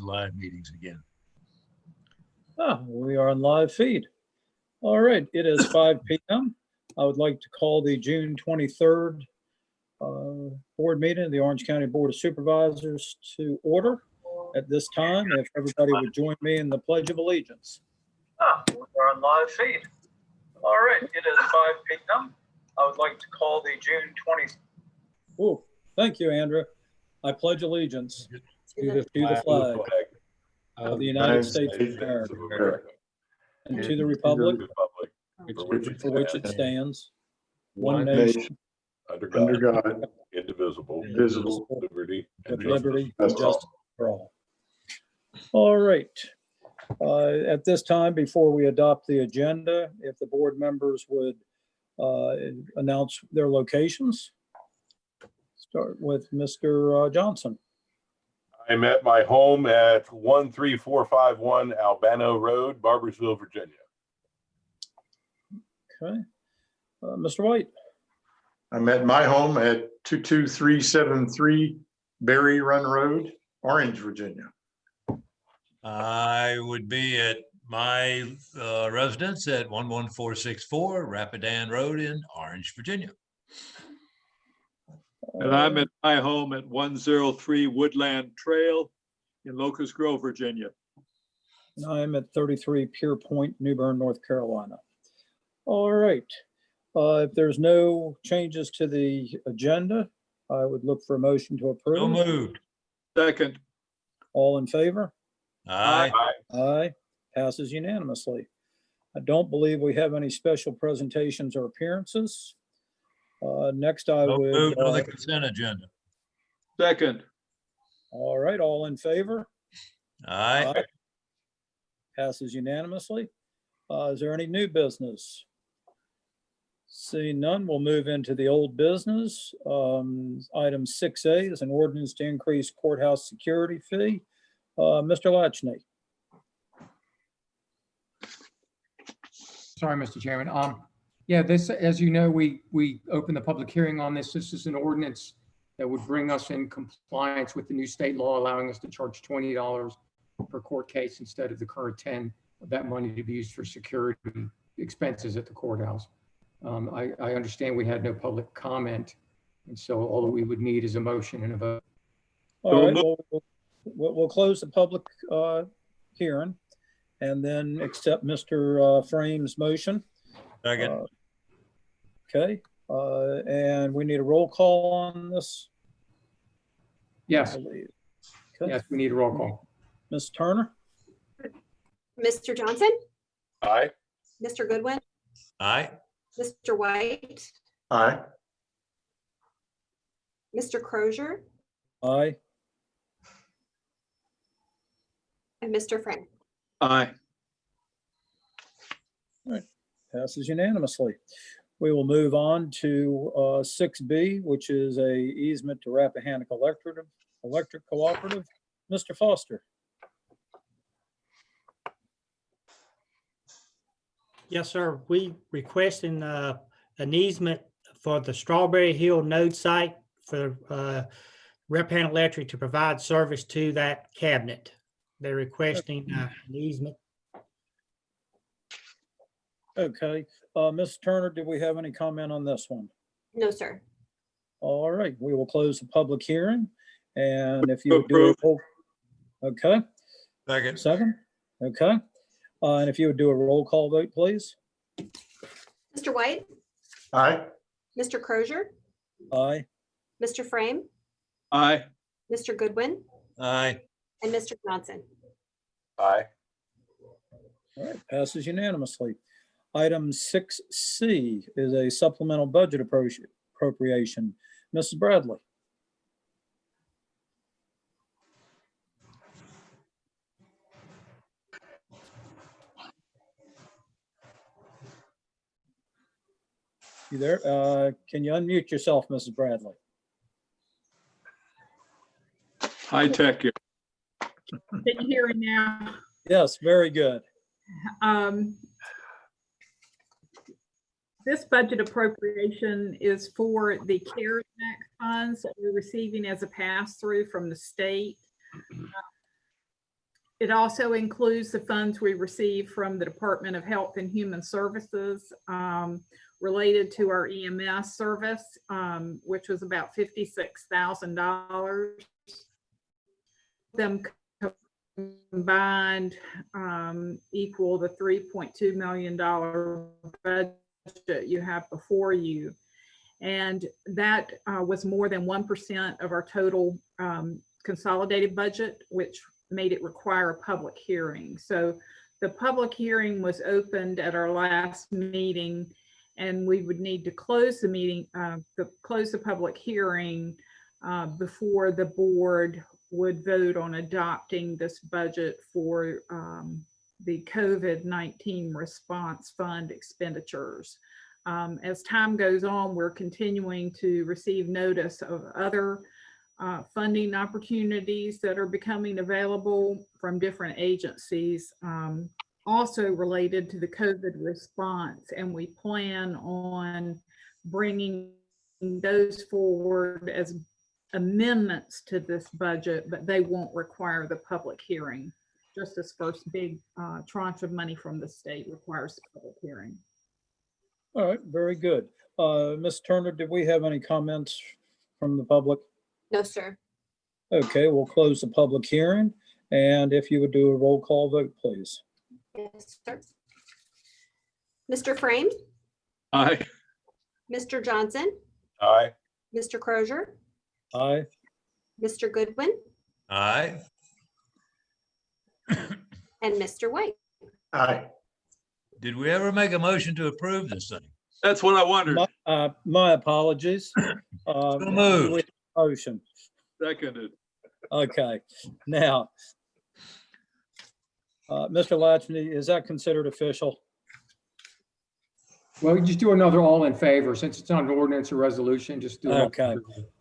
live meetings again. We are on live feed. All right, it is 5 p.m. I would like to call the June 23rd board meeting of the Orange County Board of Supervisors to order. At this time, if everybody would join me in the Pledge of Allegiance. We are on live feed. All right, it is 5 p.m. I would like to call the June 20th. Oh, thank you, Andrew. I pledge allegiance to the flag of the United States of America and to the republic for which it stands, one nation, under God, indivisible, liberty and justice for all. All right. At this time, before we adopt the agenda, if the board members would announce their locations. Start with Mr. Johnson. I'm at my home at 13451 Albano Road, Barboursville, Virginia. Okay. Mr. White. I'm at my home at 22373 Berry Run Road, Orange, Virginia. I would be at my residence at 11464 Rapidan Road in Orange, Virginia. And I'm at my home at 103 Woodland Trail in Locust Grove, Virginia. And I'm at 33 Pier Point, New Bern, North Carolina. All right. If there's no changes to the agenda, I would look for a motion to approve. So moved. Second. All in favor? Aye. Aye. Passes unanimously. I don't believe we have any special presentations or appearances. Next, I So would. moved on the consent agenda. Second. All right, all in favor? Aye. Passes unanimously. Is there any new business? Seeing none, we'll move into the old business. Item 6A is an ordinance to increase courthouse security fee. Mr. Latchney. Sorry, Mr. Chairman. Yeah, this, as you know, we opened the public hearing on this. This is an ordinance that would bring us in compliance with the new state law, allowing us to charge $20 per court case instead of the current 10 of that money to be used for security expenses at the courthouse. I understand we had no public comment, and so all that we would need is a motion and a vote. All right, we'll close the public hearing and then accept Mr. Frame's motion. Second. Okay, and we need a roll call on this. Yes, Okay. yes, we need a roll call. Ms. Turner? Mr. Johnson? Aye. Mr. Goodwin? Aye. Mr. White? Aye. Mr. Crozier? Aye. And Mr. Frame? Aye. Passes unanimously. We will move on to 6B, which is a easement to Rappahannock Electric Cooperative. Mr. Foster. Yes, sir. We requesting an easement for the Strawberry Hill node site for Rappahannock Electric to provide service to that cabinet. They're requesting an easement. Okay, Ms. Turner, do we have any comment on this one? No, sir. All right, we will close the public hearing. And if you would do a okay. Second. Okay. And if you would do a roll call vote, please. Mr. White? Aye. Mr. Crozier? Aye. Mr. Frame? Aye. Mr. Goodwin? Aye. And Mr. Johnson? Aye. All right, passes unanimously. Item 6C is a supplemental budget appropriation. Mrs. Bradley. You there? Can you unmute yourself, Mrs. Bradley? High tech here. Can you hear me now? Yes, very good. This budget appropriation is for the CARES Act funds that we're receiving as a pass-through from the state. It also includes the funds we received from the Department of Health and Human Services related to our EMS service, which was about $56,000. Them combined equal the $3.2 million budget you have before you. And that was more than 1% of our total consolidated budget, which made it require a public hearing. So the public hearing was opened at our last meeting, and we would need to close the meeting, close the public hearing before the board would vote on adopting this budget for the COVID-19 response fund expenditures. As time goes on, we're continuing to receive notice of other funding opportunities that are becoming available from different agencies, also related to the COVID response. And we plan on bringing those forward as amendments to this budget, but they won't require the public hearing. Just this first big tranche of money from the state requires a public hearing. All right, very good. Ms. Turner, did we have any comments from the public? No, sir. Okay, we'll close the public hearing. And if you would do a roll call vote, please. Yes, sir. Mr. Frame, Aye. Mr. Johnson, Aye. Mr. Crozier, Aye. Mr. Goodwin, Aye. and Mr. White. Aye. Did we ever make a motion to approve this thing? That's what I wondered. My apologies. So moved. Motion. Seconded. Okay, now, Mr. Latchney, is that considered official? Well, just do another all in favor. Since it's not an ordinance or resolution, just do it. Okay.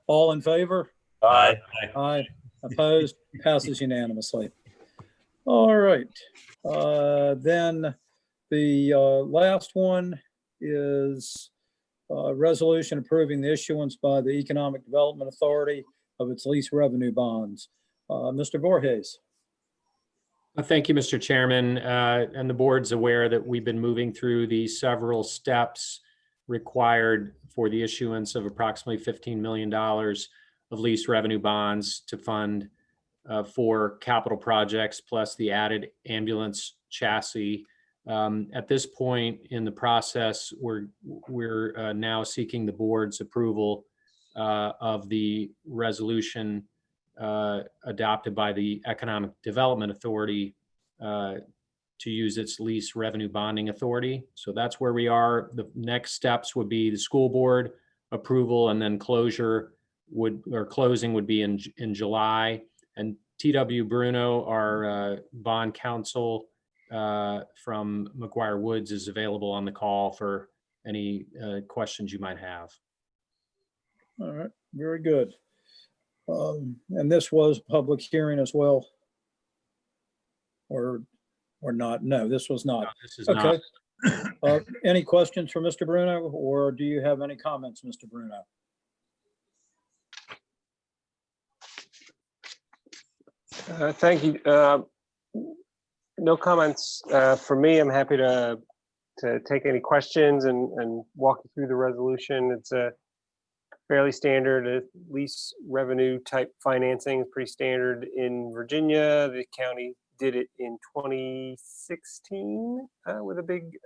All in favor? Aye. Aye. Opposed? Passes unanimously. All right. Then the last one is a resolution approving the issuance by the Economic Development Authority of its lease revenue bonds. Mr. Voorhees. Thank you, Mr. Chairman. And the board's aware that we've been moving through the several steps required for the issuance of approximately $15 million of lease revenue bonds to fund for capital projects, plus the added ambulance chassis. At this point in the process, we're now seeking the board's approval of the resolution adopted by the Economic Development Authority to use its lease revenue bonding authority. So that's where we are. The next steps would be the school board approval, and then closing would be in July. And TW Bruno, our bond counsel from McGuire Woods, is available on the call for any questions you might have. All right, very good. And this was public hearing as well? Or not? No, this was not. No, this is Okay. not. Any questions for Mr. Bruno, or do you have any comments, Mr. Bruno? Thank you. No comments for me. I'm happy to take any questions and walk you through the resolution. It's a fairly standard lease revenue type financing. It's pretty standard in Virginia. The county did it in 2016 with a big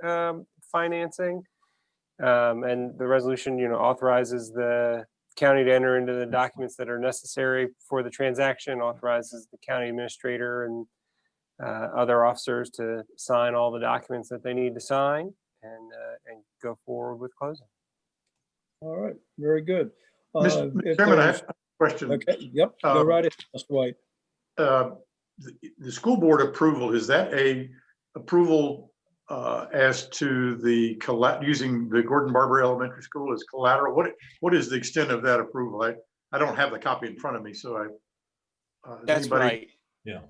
financing. And the resolution, authorizes the county to enter into the documents that are necessary for the transaction, authorizes the county administrator and other officers to sign all the documents that they need to sign and go forward with closing. All right, very good. Mr. If Chairman, I there's- have a question. Okay, yep, go right ahead, Mr. White. The school board approval, is that a approval as to the using the Gordon Barber Elementary School as collateral? What is the extent of that approval? I don't have the copy in front of me, so That's anybody- right. Yeah.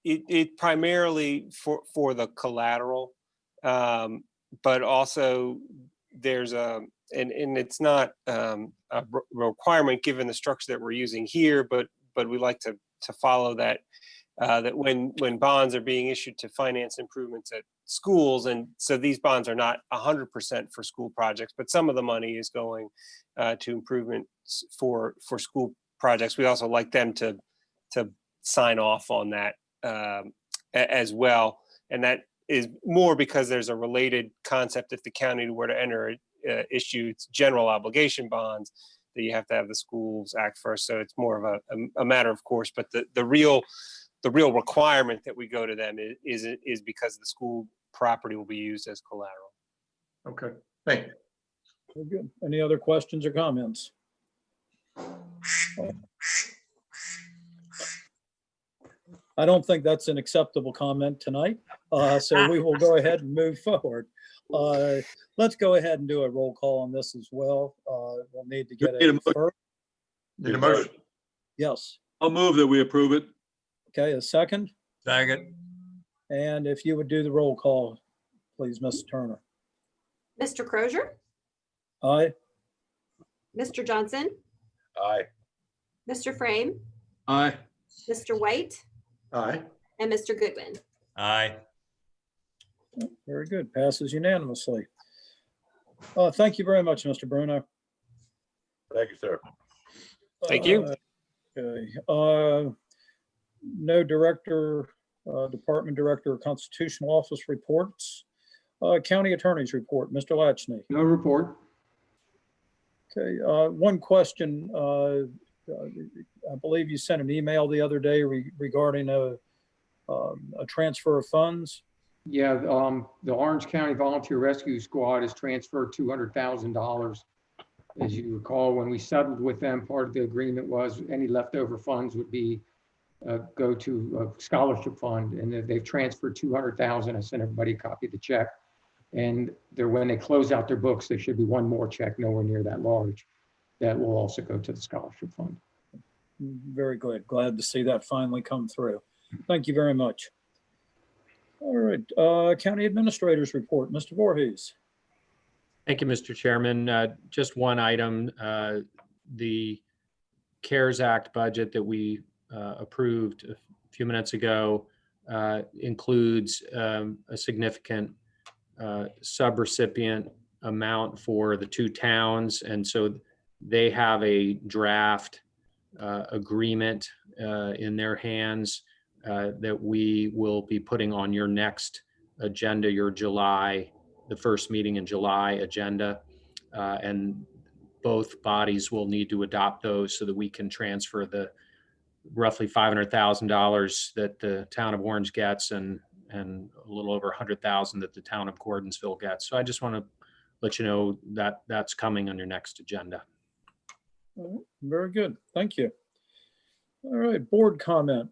It primarily for the collateral, but also there's and it's not a requirement given the structure that we're using here, but we like to follow that that when bonds are being issued to finance improvements at schools, and so these bonds are not 100% for school projects, but some of the money is going to improvements for school projects. We also like them to sign off on that as well, and that is more because there's a related concept. If the county were to issue its general obligation bonds, that you have to have the schools act first. So it's more of a matter of course, but the real requirement that we go to them is because the school property will be used as collateral. Okay, thank you. Very good. Any other questions or comments? I don't think that's an acceptable comment tonight. So we will go ahead and move forward. Let's go ahead and do a roll call on this as well. We'll need to get a first. Need a motion? Yes. I'll move that we approve it. Okay, a second. Second. And if you would do the roll call, please, Mr. Turner. Mr. Crozier, Aye. Mr. Johnson, Aye. Mr. Frame, Aye. Mr. White, Aye. and Mr. Goodwin. Aye. Very good. Passes unanimously. Thank you very much, Mr. Bruno. Thank you, sir. Thank you. Okay. No director, department director, or constitutional office reports. County attorney's report, Mr. Latchney. No report. Okay, one question. I believe you sent an email the other day regarding a transfer of funds. Yeah, the Orange County Volunteer Rescue Squad has transferred $200,000. As you recall, when we settled with them, part of the agreement was any leftover funds would be go to a scholarship fund, and they've transferred $200,000. I sent everybody a copy of the check, and when they close out their books, there should be one more check, nowhere near that large, that will also go to the scholarship fund. Very good. Glad to see that finally come through. Thank you very much. All right, County Administrator's report, Mr. Voorhees. Thank you, Mr. Chairman. Just one item, the CARES Act budget that we approved a few minutes ago includes a significant subrecipient amount for the two towns. And so they have a draft agreement in their hands that we will be putting on your next agenda, the first meeting in July agenda. And both bodies will need to adopt those so that we can transfer the roughly $500,000 that the town of Orange gets and a little over $100,000 that the town of Gordonsville gets. So I just want to let you know that that's coming on your next agenda. Very good. Thank you. All right, board comment.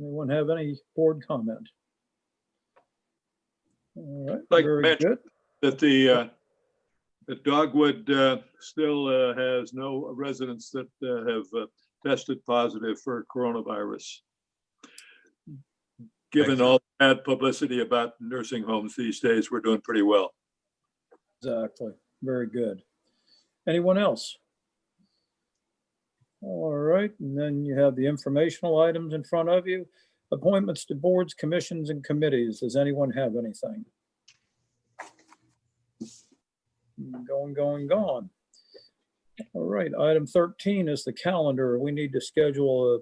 Anyone have any board comment? All right, Like very mention good. that that Dogwood still has no residents that have tested positive for coronavirus. Given all bad publicity about nursing homes these days, we're doing pretty well. Exactly. Very good. Anyone else? All right, and then you have the informational items in front of you. Appointments to boards, commissions, and committees. Does anyone have anything? Going. All right, item 13 is the calendar. We need to schedule a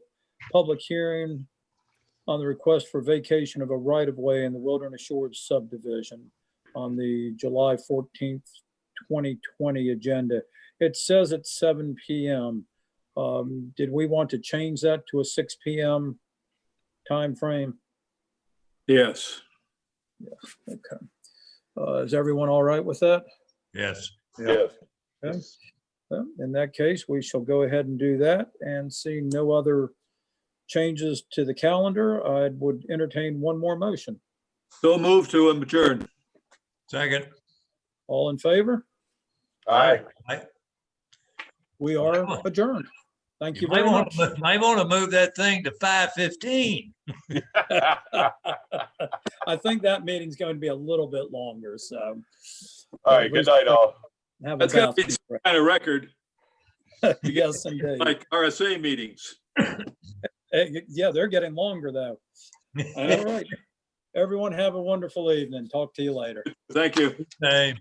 public hearing on the request for vacation of a right-of-way in the Wilderness Shores subdivision on the July 14th, 2020 agenda. It says it's 7 p.m. Did we want to change that to a 6 p.m. time frame? Yes. Yeah, okay. Is everyone all right with that? Yes. Yes. Okay. Well, in that case, we shall go ahead and do that, and seeing no other changes to the calendar, I would entertain one more motion. So move to adjourn. Second. All in favor? Aye. We are adjourned. Thank you Might very much. want to move that thing to 5:15. I think that meeting's going to be a little bit longer, so. All right, good night, all. Have a That's got to be bathroom some kind of record, break. Yes, indeed. like RSA meetings. Yeah, they're getting longer though. All right. Everyone have a wonderful evening. Talk to you later. Thank you. Same.